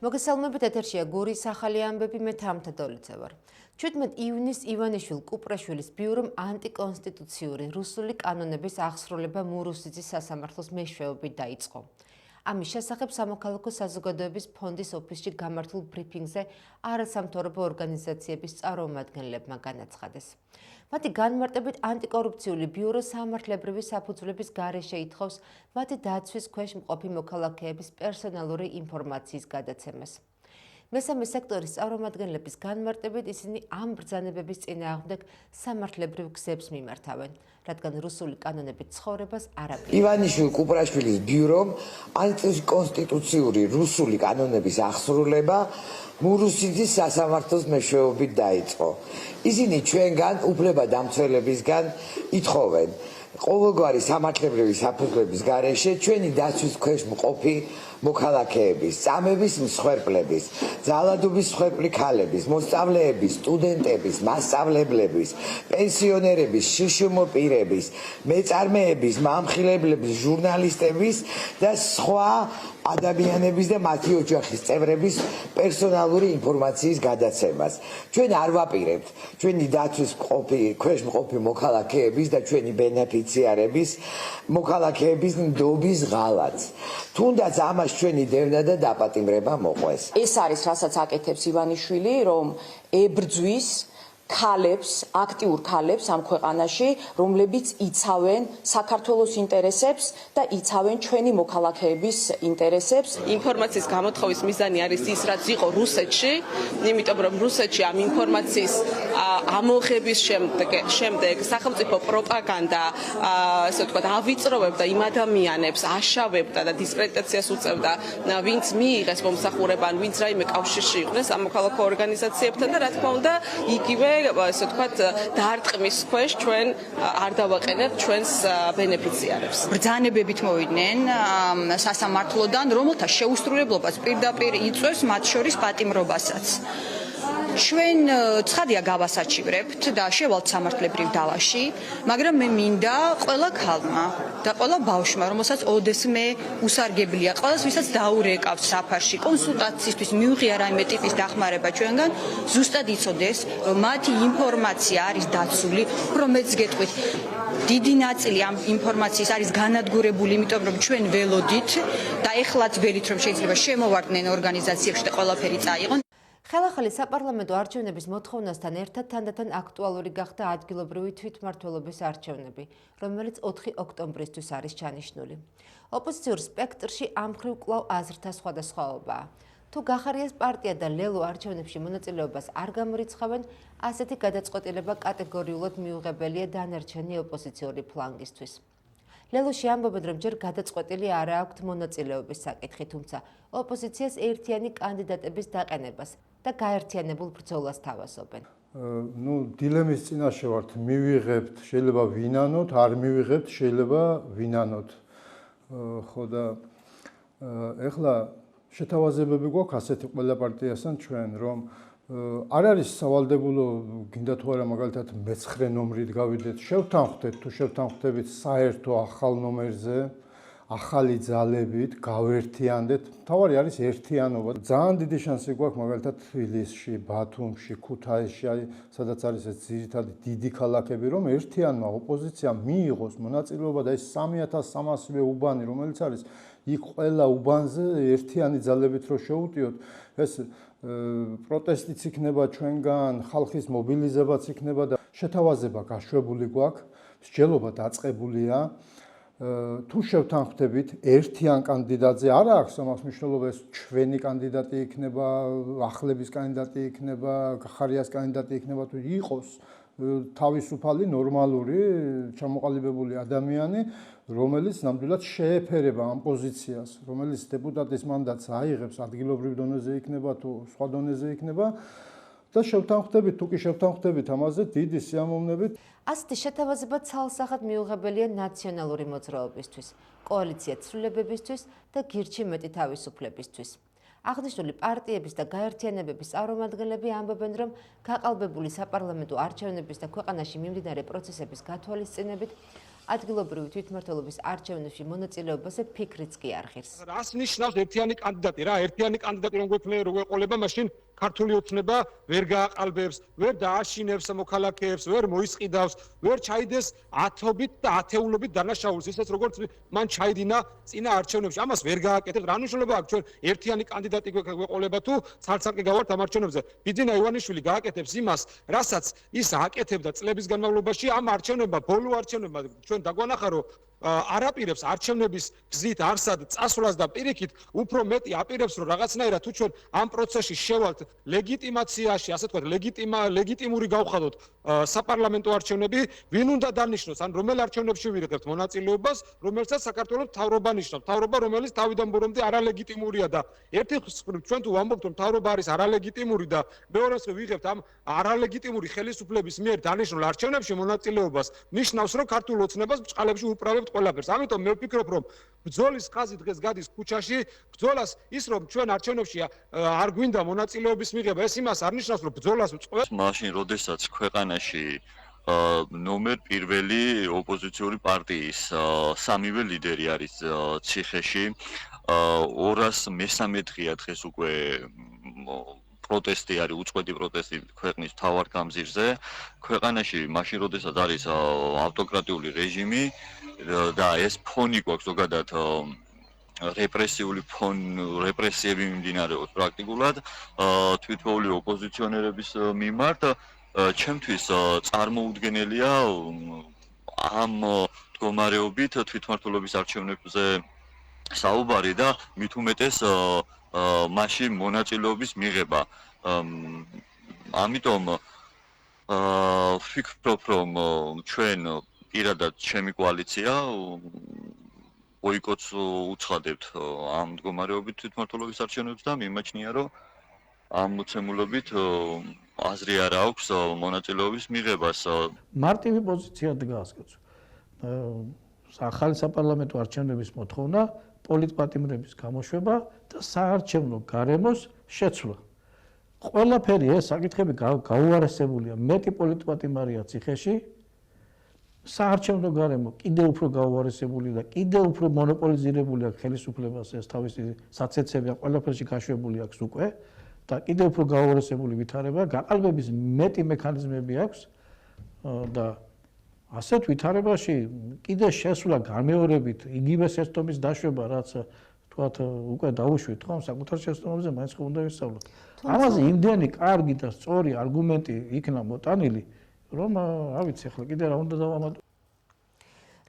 მოგესალმებით, ეთერშია გურის ახალი ამბები, მე თამთა დოლიძე ვარ. 17 ივნისს ივანიშვილ კუპრაშვილის ბიურომ ანტიკონსტიტუციური რუსული კანონების აღსრულება მურუსიძის სასამართლოს მეშვეობით დაიწყო. ამის შესახებ სამოქალაქო საზოგადოების ფონდის ოფისში გამართულ ბრიფინგზე არასამთავრობო ორგანიზაციების წარმომადგენლებმა განაცხადეს. მათი განმარტებით ანტიკორუფციული ბიურო სამართლებრივი საფუძვლების გარეშე ითხოვს მათი დაცვის ქვეშ მყოფი მოქალაქეების პერსონალური ინფორმაციის გადაცემას. მესამე სექტორის წარმომადგენლების განმარტებით ისინი ამ ბრძანებების წინააღმდეგ სამართლებრივ გზებს მიმართავენ, რადგან რუსული კანონებით ცხოვრებას არ აპირებენ. ივანიშვილ კუპრაშვილის ბიურომ ანტიკონსტიტუციური რუსული კანონების აღსრულება მურუსიძის სასამართლოს მეშვეობით დაიწყო. ისინი ჩვენგან უფლებადამცველებისგან ითხოვენ ყოველგვარი სამართლებრივი საფუძვლების გარეშე ჩვენი დაცვის ქვეშ მყოფი მოქალაქეების, წამების მსხვერპლების, ძალადობის მსხვერპლი ქალების, მოსწავლეების, სტუდენტების, მასწავლებლების, პენსიონერების, შიშიმო პირების, მეწარმეების, მამხილებლების, ჟურნალისტების და სხვა ადამიანების და მათი ოჯახის წევრების პერსონალური ინფორმაციის გადაცემას. ჩვენ არ ვაპირებთ ჩვენი დაცვის ქვეშ მყოფი მოქალაქეების და ჩვენი ბენეფიციარების მოქალაქეების ნდობის ღალატს. თუნდაც ამას ჩვენი დევნა და დაპატიმრება მოყვეს. ეს არის რასაც აკეთებს ივანიშვილი, რომ ებრძვის ქალებს, აქტიურ ქალებს ამ ქვეყანაში, რომლებიც იცავენ საქართველოს ინტერესებს და იცავენ ჩვენი მოქალაქეების ინტერესებს. ინფორმაციის გამოთხოვის მიზანი არის ის, რაც იყო რუსეთში, იმიტომ რომ რუსეთში ამ ინფორმაციის ამოღების შემდეგ სახელმწიფო პროპაგანდა, ასე ვთქვათ, ავიწროვებდა იმ ადამიანებს, აშავებდა და დისკრედიტაციას უწევდა, ვინც მიიღეს მომსახურება, ვინც რაიმე კავშირში იყვნენ სამოქალაქო ორგანიზაციებთან და რა თქმა უნდა, იგივე ასე ვთქვათ, დაარტყმის ქვეშ ჩვენ არ დავაყენებთ ჩვენს ბენეფიციარებს. ბრძანებებით მოვიდნენ სასამართლოდან, რომელთა შეუსრულებლობას პირდაპირ იწვევს მათ შორის პატიმრობასაც. ჩვენ ცხადია გავასაჩივრებთ და შევალთ სამართლებრივ დავაში, მაგრამ მე მინდა ყველა ქალმა და ყველა ბავშვმა, რომელსაც ოდესმე უსარგებლია, ყველას ვისაც დაურეკავს საფარში, კონსულტაციისთვის მიუღია რაიმე ტიპის დახმარება ჩვენგან, ზუსტად იცოდეს, რომ მათი ინფორმაცია არის დაცული, რომ მეც გეტყვით. დიდი ნაწილი ამ ინფორმაციის არის განადგურებული, იმიტომ რომ ჩვენ ველოდით და ეხლაც ველით რომ შეიძლება შემოვარდნენ ორგანიზაციებში და ყველაფერი წაიღონ. ხელახალი საპარლამენტო არჩევნების მოთხოვნასთან ერთად თანდათან აქტუალური გახდა ადგილობრივი თვითმმართველობის არჩევნები, რომელიც 4 ოქტომბრისთვის არის ჩანიშნული. ოპოზიციურ სპექტრში ამ მხრივ კვლავ აზრთა სხვადასხვაობაა. თუ გახარიას პარტია და ლელო არჩევნებში მონაწილეობას არ გამორიცხავენ, ასეთი გადაწყვეტილება კატეგორიულად მიუღებელია დანარჩენი ოპოზიციური ფლანგისთვის. ლელოში ამბობენ, რომ ჯერ გადაწყვეტილი არ აქვთ მონაწილეობის საკითხი, თუმცა ოპოზიციას ერთიანი კანდიდატების დაყენებას და გაერთიანებულ ბრძოლას თავაზობენ. დილემის წინაშე ვართ, მივიღებთ, შეიძლება ვინანოთ, არ მივიღებთ, შეიძლება ვინანოთ. ხო და ეხლა შეთავაზებები გვაქვს ასეთი ყველა პარტიასთან ჩვენ, რომ არ არის სავალდებულო, გინდა თუ არა მაგალითად მე-9 ნომრით გავიდეთ, შევთანხმდეთ თუ შევთანხმდებით საერთო ახალ ნომერზე, ახალი ძალებით, გავერთიანდეთ. თავარი არის ერთიანობა. ძალიან დიდი შანსი გვაქვს მაგალითად თბილისში, ბათუმში, ქუთაისში, სადაც არის ეს ძირითადი დიდი ქალაქები, რომ ერთიანმა ოპოზიციამ მიიღოს მონაწილეობა და ეს 3300-ვე უბანი, რომელიც არის იქ ყველა უბანზე ერთიანი ძალებით რო შეუტიოთ, ეს პროტესტიც იქნება ჩვენგან, ხალხის მობილიზებაც იქნება და შეთავაზება გაშვებული გვაქვს, მსჯელობა დაწყებულია. თუ შევთანხმდებით ერთიან კანდიდატზე, არა აქვს ამას მნიშვნელობა, ეს ჩვენი კანდიდატი იქნება, ახლების კანდიდატი იქნება, გახარიას კანდიდატი იქნება, თუ იყოს თავისუფალი, ნორმალური, ჩამოყალიბებული ადამიანი, რომელიც ნამდვილად შეეფერება ამ პოზიციას, რომელიც დეპუტატის მანდატს აიღებს, ადგილობრივ დონეზე იქნება თუ სხვა დონეზე იქნება და შევთანხმდებით, თუ კი შევთანხმდებით ამაზე დიდი სიამოვნებით. ასეთი შეთავაზება ცალსახად მიუღებელია ნაციონალური მოძრაობისთვის, კოალიცია ცვლილებებისთვის და გირჩი მეტი თავისუფლებისთვის. აღნიშნული პარტიების და გაერთიანებების წარმომადგენლები ამბობენ, რომ გაყალბებული საპარლამენტო არჩევნების და ქვეყანაში მიმდინარე პროცესების გათვალისწინებით ადგილობრივი თვითმმართველობის არჩევნებში მონაწილეობაზე ფიქრიც კი არ ღირს. რას ნიშნავს ერთიანი კანდიდატი რა? ერთიანი კანდიდატი რომ გვეყოლება, მაშინ ქართული ოცნება ვერ გააყალბებს, ვერ დააშინებს მოქალაქეებს, ვერ მოისყიდავს, ვერ ჩაიდეს ათობით და ათეულობით დანაშაულს, ისეც როგორც მან ჩაიდინა წინა არჩევნებში. ამას ვერ გააკეთებს. რა მნიშვნელობა აქვს ჩვენ ერთიანი კანდიდატი გვეყოლება თუ ცალ-ცალკე გავართ ამ არჩევნებზე? ბიძინა ივანიშვილი გააკეთებს იმას, რასაც ის აკეთებდა წლების განმავლობაში ამ არჩევნებმა, ბოლო არჩევნებმა. ჩვენ დაგვანახა, რომ არაპირებს არჩევნების გზით არსად წასვლას და პირიქით უფრო მეტი აპირებს, რომ რაღაცნაირად თუ ჩვენ ამ პროცესში შევალთ ლეგიტიმაციაში, ასე თქვათ, ლეგიტიმური გავხადოთ საპარლამენტო არჩევნები, ვინ უნდა დანიშნოს, ან რომელ არჩევნებში ვიღებთ მონაწილეობას, რომელსაც საქართველოს მთავრობა ნიშნავს, მთავრობა, რომელიც თავიდან ბოლომდე არალეგიტიმურია და ერთი მხრივ ჩვენ თუ ვამბობთ, რომ მთავრობა არის არალეგიტიმური და მეორე მხრივ ვიღებთ ამ არალეგიტიმური ხელისუფლების მიერ დანიშნულ არჩევნებში მონაწილეობას, ნიშნავს, რომ ქართულ ოცნებას ბჭყალებში უправებთ ყველაფერს. ამიტომ მე ვფიქრობ, რომ ბრძოლის ხაზი დღეს გადის ქუჩაში, ბრძოლას ის რომ ჩვენ არჩევნებში არ გვინდა მონაწილეობის მიღება, ეს იმას არ ნიშნავს, რომ ბრძოლას ვწყვეტ. მაშინ, როდესაც ქვეყანაში ნომერ პირველი ოპოზიციური პარტიის სამივე ლიდერი არის ციხეში, 213 დღეა დღეს უკვე პროტესტი არის, უწყვეტი პროტესტი ქვეყნის მთავარ გამზირზე. ქვეყანაში მაშინ, როდესაც არის ავტოკრატიული რეჟიმი და ეს ფონი გვაქვს ზოგადად რეპრესიები მიმდინარეობს პრაქტიკულად თვითოული ოპოზიციონერების მიმართ. ჩემთვის წარმოუდგენელია ამ მდგომარეობით თვითმმართველობის არჩევნებზე საუბარი და მით უმეტეს მაშინ მონაწილეობის მიღება. ამიტომ ვფიქრობ, რომ ჩვენ პირადად ჩემი კოალიცია ბოიკოტს უცხადებთ ამ მდგომარეობით თვითმმართველობის არჩევნებს და მიმაჩნია, რომ ამ მოცემულობით აზრი არ აქვს მონაწილეობის მიღებას. მარტივი პოზიცია დგას. ახალი საპარლამენტო არჩევნების მოთხოვნა, პოლიტპატიმრების გამოშვება და საარჩევნო გარემოს შეცვლა. ყველაფერი ეს საკითხები გაუარესებულია. მეტი პოლიტპატიმარია ციხეში. საარჩევნო გარემო კიდევ უფრო გაუარესებული და კიდევ უფრო მონოპოლიზირებული აქვს ხელისუფლებას, ეს თავისი საცეცები ყველაფერში გაშვებული აქვს უკვე და კიდევ უფრო გაუარესებული ვითარება, გაყალბების მეტი მექანიზმები აქვს და ასეთ ვითარებაში კიდე შესვლა გამეორებით, იგივე შეცდომის დაშვება, რაც თქვათ უკვე დაუშვით, ხო, საკუთარ შეცდომებზე მაინც ხო უნდა ვისწავლოთ. ამაზე იმდენი კარგი და სწორი არგუმენტი იქნა მოტანილი, რომ რა ვიცი, ახლა კიდე რა უნდა დავამატო.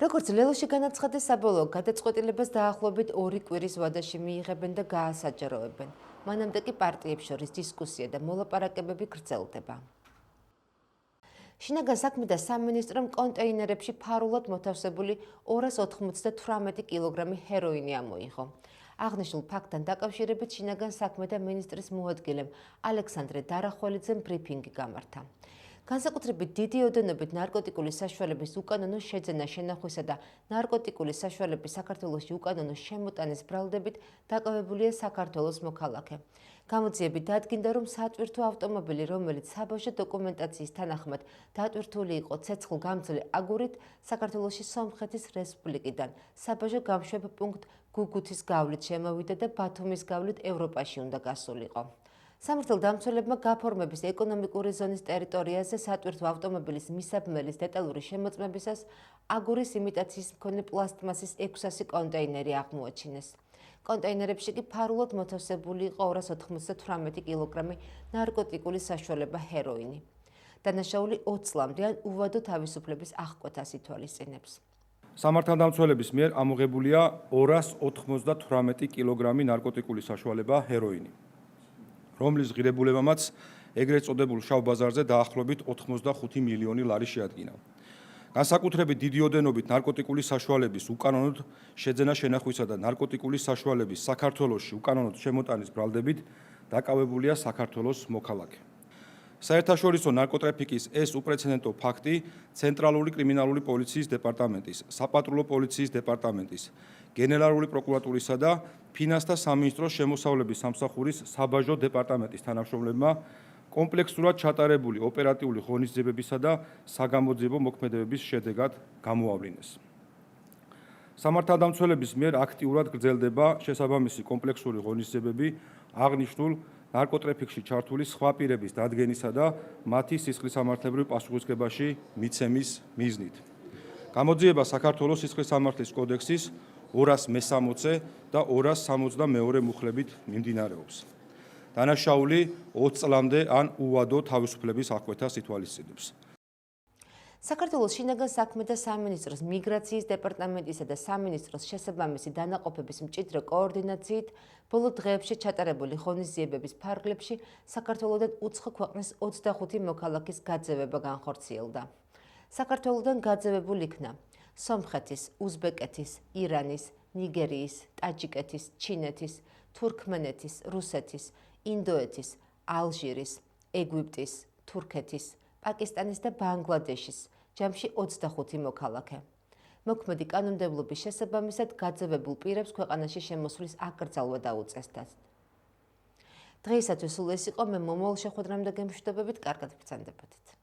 როგორც ლელოში განაცხადეს, საბოლოო გადაწყვეტილებას დაახლოებით 2 კვირის ვადაში მიიღებენ და გაასაჯაროებენ. მანამდე კი პარტიებს შორის დისკუსია და მოლაპარაკებები გრძელდება. შინაგან საქმეთა სამინისტრომ კონტეინერებში ფარულად მოთავსებული 298 კილოგრამი ჰეროინი ამოიღო. აღნიშნულ ფაქტთან დაკავშირებით შინაგან საქმეთა მინისტრის მოადგილემ ალექსანდრე დარახველიძემ ბრიფინგი გამართა. განსაკუთრებით დიდი ოდენობით ნარკოტიკული საშუალების უკანონო შეძენა შენახვისა და ნარკოტიკული საშუალების საქართველოში უკანონო შემოტანის ბრალდებით დაკავებულია საქართველოს მოქალაქე. გამოძიებით დადგინდა, რომ სატვირთო ავტომობილი, რომელიც საბავშვო დოკუმენტაციის თანახმად დატვირთული იყო ცეცხლგამძლე აგურით, საქართველოში სომხეთის რესპუბლიკიდან საბავშვო გამშვებ პუნქტ გუგუთის გავლით შემოვიდა და ბათუმის გავლით ევროპაში უნდა გასულიყო. სამართალდამცველებმა გაფორმების ეკონომიკური ზონის ტერიტორიაზე სატვირთო ავტომობილის მისაბმელის დეტალური შემოწმებისას აგურის იმიტაციის მქონე პლასტმასის 600 კონტეინერი აღმოაჩინეს. კონტეინერებში კი ფარულად მოთავსებული იყო 298 კილოგრამი ნარკოტიკული საშუალება ჰეროინი. დანაშაული 20 წლამდე ან უვადო თავისუფლების აღკვეთას ითვალისწინებს. სამართალდამცველების მიერ ამოღებულია 298 კილოგრამი ნარკოტიკული საშუალება ჰეროინი, რომლის ღირებულებამაც ეგრეთ წოდებულ შავ ბაზარზე დაახლოებით 85 მილიონი ლარი შეადგინა. განსაკუთრებით დიდი ოდენობით ნარკოტიკული საშუალების უკანონოდ შეძენა შენახვისა და ნარკოტიკული საშუალების საქართველოში უკანონოდ შემოტანის ბრალდებით დაკავებულია საქართველოს მოქალაქე. საერთაშორისო ნარკოტრაფიკის ეს უპრეცედენტო ფაქტი ცენტრალური კრიმინალური პოლიციის დეპარტამენტის, საპატრულო პოლიციის დეპარტამენტის, გენერალური პროკურატურისა და ფინანსთა სამინისტროს შემოსავლების სამსახურის საბაჟო დეპარტამენტის თანამშრომლებმა კომპლექსურად ჩატარებული ოპერატიული ღონისძიებებისა და საგამოძიებო მოქმედებების შედეგად გამოავლინეს. სამართალდამცველების მიერ აქტიურად გრძელდება შესაბამისი კომპლექსური ღონისძიებები აღნიშნულ ნარკოტრაფიკში ჩართული სხვა პირების დადგენისა და მათი სისხლისამართლებრივ პასუხისმგებაში მიცემის მიზნით. გამოძიება საქართველოს სისხლისამართლის კოდექსის 260 და 262 მუხლებით მიმდინარეობს. დანაშაული 20 წლამდე ან უვადო თავისუფლების აღკვეთას ითვალისწინებს. საქართველოს შინაგან საქმეთა სამინისტროს მიგრაციის დეპარტამენტისა და სამინისტროს შესაბამისი დანაყოფების მჭიდრო კოორდინაციით ბოლო დღეებში ჩატარებული ღონისძიებების ფარგლებში საქართველოდან უცხო ქვეყნის 25 მოქალაქის გაძევება განხორციელდა. საქართველოდან გაძევებულ იქნა სომხეთის, უზბეკეთის, ირანის, ნიგერიის, ტაჯიკეთის, ჩინეთის, თურქმენეთის, რუსეთის, ინდოეთის, ალჟირის, ეგვიპტის, თურქეთის, პაკისტანის და ბანგლადეშის ჯამში 25 მოქალაქე. მოქმედი კანონმდებლობის შესაბამისად გაძევებულ პირებს ქვეყანაში შემოსვლის აკრძალვა დაუწესდათ. დღეისათვის სულ ეს იყო, მე მომავალ შეხვედრამდე გემშვიდობებით, კარგად ბრძანდებოდეთ.